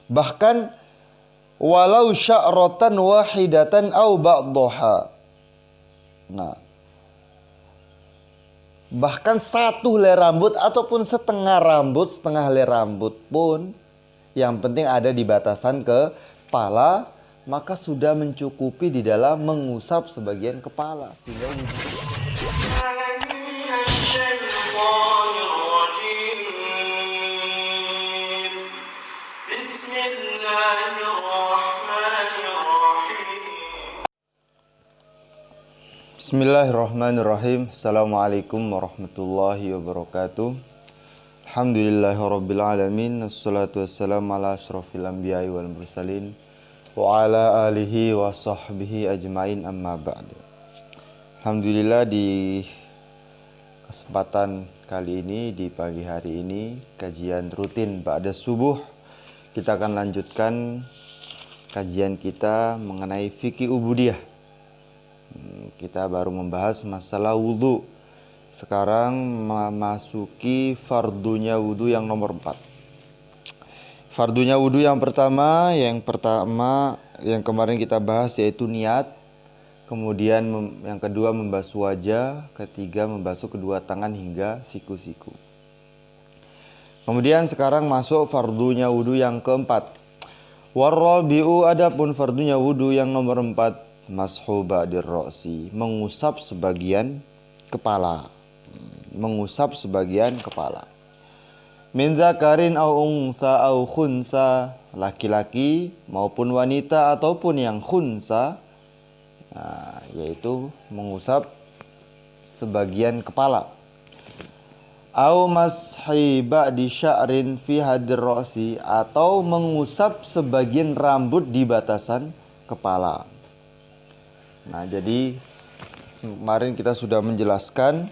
Bahkan walau sya'ratan wahidatan au ba'daha. Nah, bahkan satu helai rambut ataupun setengah rambut, setengah helai rambut pun yang penting ada di batasan kepala, maka sudah mencukupi di dalam mengusap sebagian kepala sehingga Bismillahirrahmanirrahim. Assalamualaikum warahmatullahi wabarakatuh. Alhamdulillahirabbil alamin. Wassalatu wassalamu ala asyrofil anbiya'i wal mursalin wa ala alihi wa sahbihi ajmain, amma ba'du. Alhamdulillah, di kesempatan kali ini, di pagi hari ini, kajian rutin ba'da subuh, kita akan lanjutkan kajian kita mengenai fikih ubudiyah. Kita baru membahas masalah wudhu. Sekarang memasuki fardunya wudhu yang nomor 4. Fardunya wudhu yang pertama yang kemarin kita bahas yaitu niat. Kemudian yang kedua membasuh wajah, ketiga membasuh kedua tangan hingga siku-siku. Kemudian sekarang masuk fardunya wudhu yang keempat. Warrabi'u, adapun fardunya wudhu yang nomor 4, mashu ba'dir ra'si, mengusap sebagian kepala. Mengusap sebagian kepala. Min dzakarin au untha au khunsa, laki-laki maupun wanita ataupun yang khunsa, yaitu mengusap sebagian kepala. Au mashi ba'di sya'rin fi hadir ra'si, atau mengusap sebagian rambut di batasan kepala. Nah, jadi kemarin kita sudah menjelaskan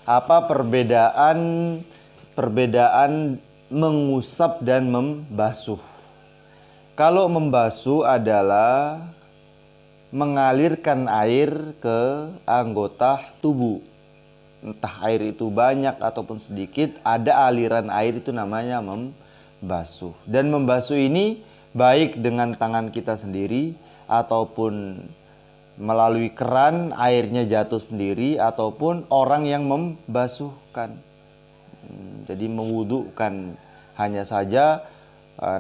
apa perbedaan mengusap dan membasuh. Kalau membasuh adalah mengalirkan air ke anggota tubuh. Entah air itu banyak ataupun sedikit, ada aliran air, itu namanya membasuh. Dan membasuh ini baik dengan tangan kita sendiri ataupun melalui keran airnya jatuh sendiri, ataupun orang yang membasuhkan. Jadi mewudukan. Hanya saja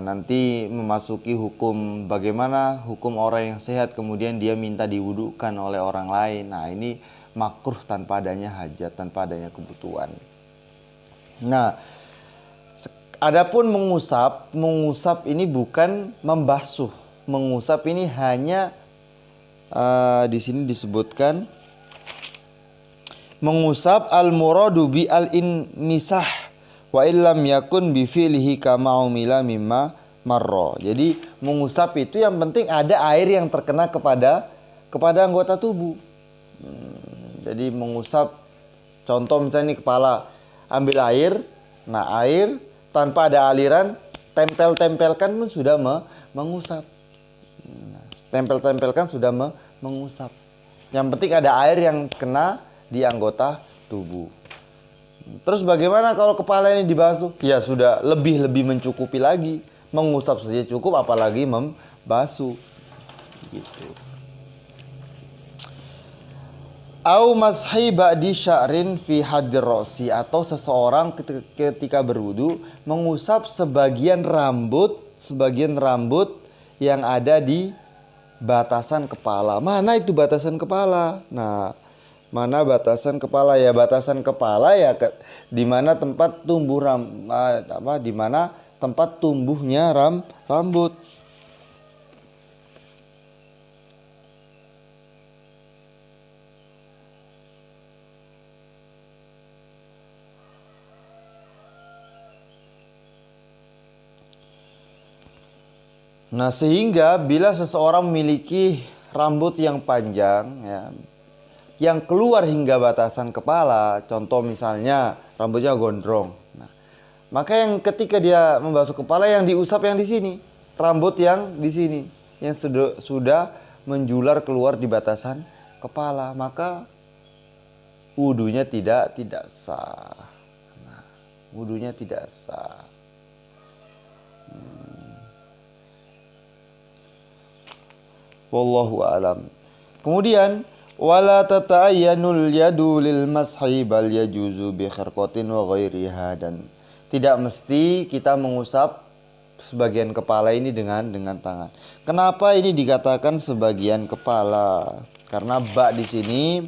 nanti memasuki hukum, bagaimana hukum orang yang sehat kemudian dia minta diwudukan oleh orang lain. Nah, ini makruh tanpa adanya hajat, tanpa adanya kebutuhan. Nah, adapun mengusap ini bukan membasuh. Mengusap ini hanya di sini disebutkan mengusap al-muradu bi al-inmisah wa illam yakun bi fi'lihi kama umila mimma marra. Jadi mengusap itu yang penting ada air yang terkena kepada anggota tubuh. Jadi mengusap, contoh misalnya ini kepala, ambil air, nah air tanpa ada aliran, tempelkan pun sudah mengusap. Tempelkan sudah mengusap. Yang penting ada air yang kena di anggota tubuh. Terus bagaimana kalau kepala ini dibasuh? Ya sudah lebih mencukupi lagi. Mengusap saja cukup, apalagi membasuh. Gitu. Au mashi ba'di sya'rin fi hadir ra'si, atau seseorang ketika berwudu mengusap sebagian rambut yang ada di batasan kepala. Mana itu batasan kepala? Nah, mana batasan kepala? Ya batasan kepala ya di mana tempat tumbuh di mana tempat tumbuhnya rambut. Nah, sehingga bila seseorang memiliki rambut yang panjang, ya, yang keluar hingga batasan kepala, contoh misalnya rambutnya gondrong, nah, maka yang ketika dia membasuh kepala, yang diusap yang di sini, rambut yang di sini, yang sudah menjular keluar di batasan kepala, maka wudunya tidak sah. Nah, wudunya tidak sah. Wallahu a'lam. Kemudian wala tata'ayyanul yadu lil mashi bal yajuzu bi khirqatin wa ghairiha, dan tidak mesti kita mengusap sebagian kepala ini dengan tangan. Kenapa ini dikatakan sebagian kepala? Karena ba di sini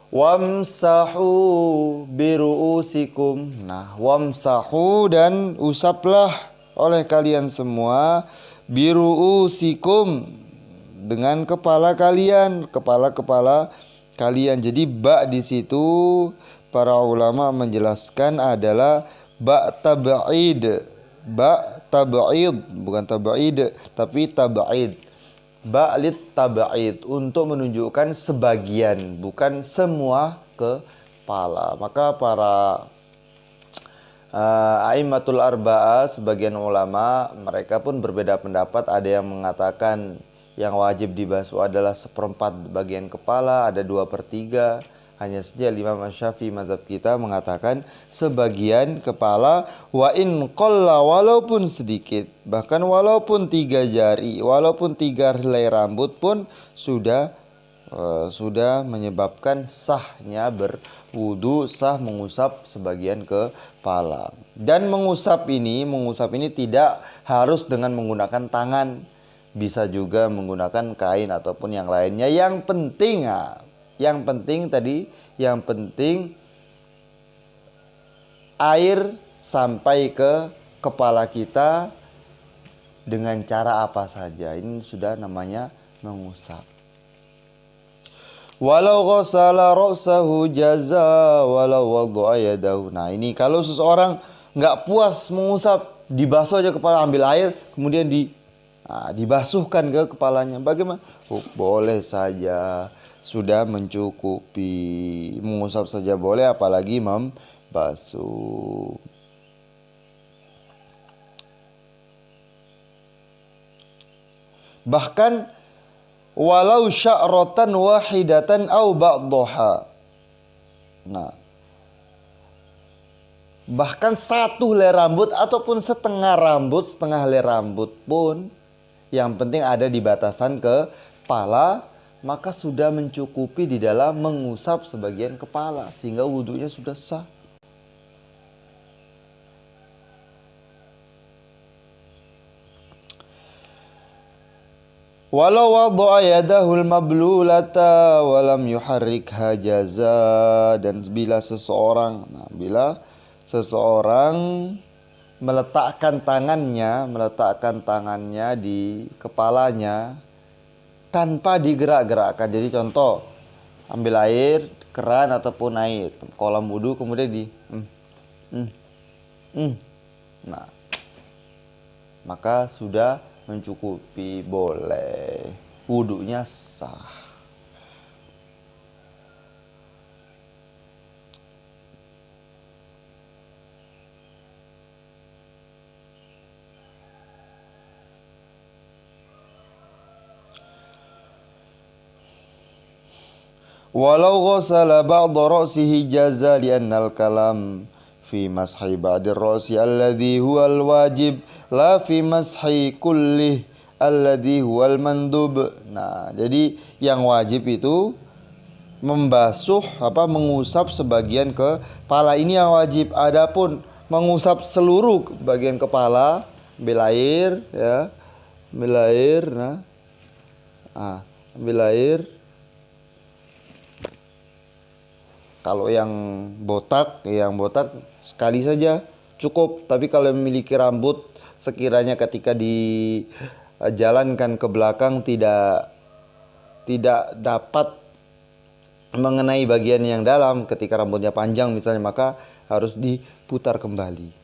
wamsahu biruusikum. Nah, wamsahu, dan usaplah oleh kalian semua biruusikum, dengan kepala kalian, kepala-kepala kalian. Jadi ba di situ para ulama menjelaskan adalah ba tab'id. Ba tab'id, bukan tab'id tapi tab'id. Ba lit tab'id, untuk menunjukkan sebagian, bukan semua kepala. Maka para a'immatul arba'ah, sebagian ulama mereka pun berbeda pendapat. Ada yang mengatakan yang wajib dibasuh adalah seperempat bagian kepala, ada 2/3. Hanya saja Imam Syafi'i mazhab kita mengatakan sebagian kepala, wa in qalla, walaupun sedikit, bahkan walaupun 3 jari, walaupun 3 helai rambut pun sudah menyebabkan sahnya berwudu, sah mengusap sebagian kepala. Dan mengusap ini tidak harus dengan menggunakan tangan, bisa juga menggunakan kain ataupun yang lainnya. Yang penting air sampai ke kepala kita dengan cara apa saja, ini sudah namanya mengusap. Walau ghasala ra'sahu jaza walau wadha'a yadahu. Nah, ini kalau seseorang nggak puas mengusap, dibasuh aja kepala, ambil air kemudian dibasuhkan ke kepalanya, bagaimana? Boleh saja, sudah mencukupi. Mengusap saja boleh, apalagi membasuh. Bahkan walau sya'ratan wahidatan au ba'daha. Nah, bahkan 1 helai rambut ataupun setengah helai rambut pun, yang penting ada di batasan kepala, maka sudah mencukupi di dalam mengusap sebagian kepala, sehingga wudhunya sudah sah. Walau wadha'a yadahul mablulata walam yuharrikha jaza. Dan bila seseorang meletakkan tangannya di kepalanya tanpa digerak-gerakkan. Jadi contoh, ambil air keran ataupun air kolam wudhu, kemudian nah, maka sudah mencukupi, boleh, wudhunya sah. Walau ghasala ba'da ra'sihi jaza li'annal kalam fi mashi ba'dir ra'si alladhi huwal wajib la fi mashi kullih alladhi huwal mandub. Nah, jadi yang wajib itu mengusap sebagian kepala, ini yang wajib. Adapun mengusap seluruh bagian kepala, ambil air ya, ambil air. Kalau yang botak sekali saja cukup. Tapi kalau memiliki rambut, sekiranya ketika dijalankan ke belakang tidak dapat mengenai bagian yang dalam, ketika rambutnya panjang misalnya, maka harus diputar kembali.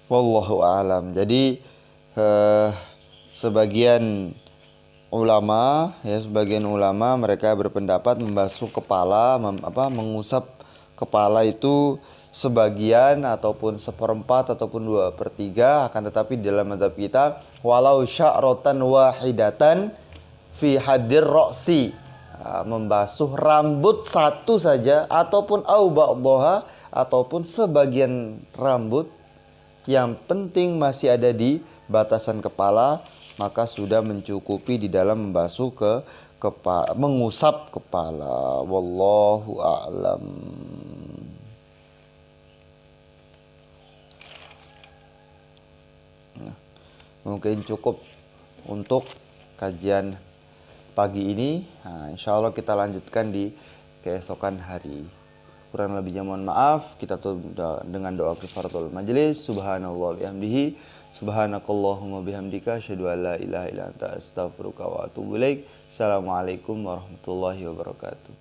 Wallahu a'lam. Jadi sebagian ulama mereka berpendapat membasuh kepala, mengusap kepala itu sebagian ataupun seperempat ataupun 2/3, akan tetapi dalam mazhab kita walau sya'rotan wahidatan fi hadir roksi, membasuh rambut satu saja ataupun au ba'dhaha ataupun sebagian rambut, yang penting masih ada di batasan kepala, maka sudah mencukupi di dalam membasuh mengusap kepala. Wallahu a'lam. Mungkin cukup untuk kajian pagi ini. Nah, insya Allah kita lanjutkan di keesokan hari. Kurang lebihnya mohon maaf. Kita tutup dengan doa kifaratul majelis. Subhanallah bihamdihi, subhanakallahumma bihamdika, asyhadu an la ilaha illa anta, astaghfiruka wa atubu ilaik. Assalamualaikum warahmatullahi wabarakatuh.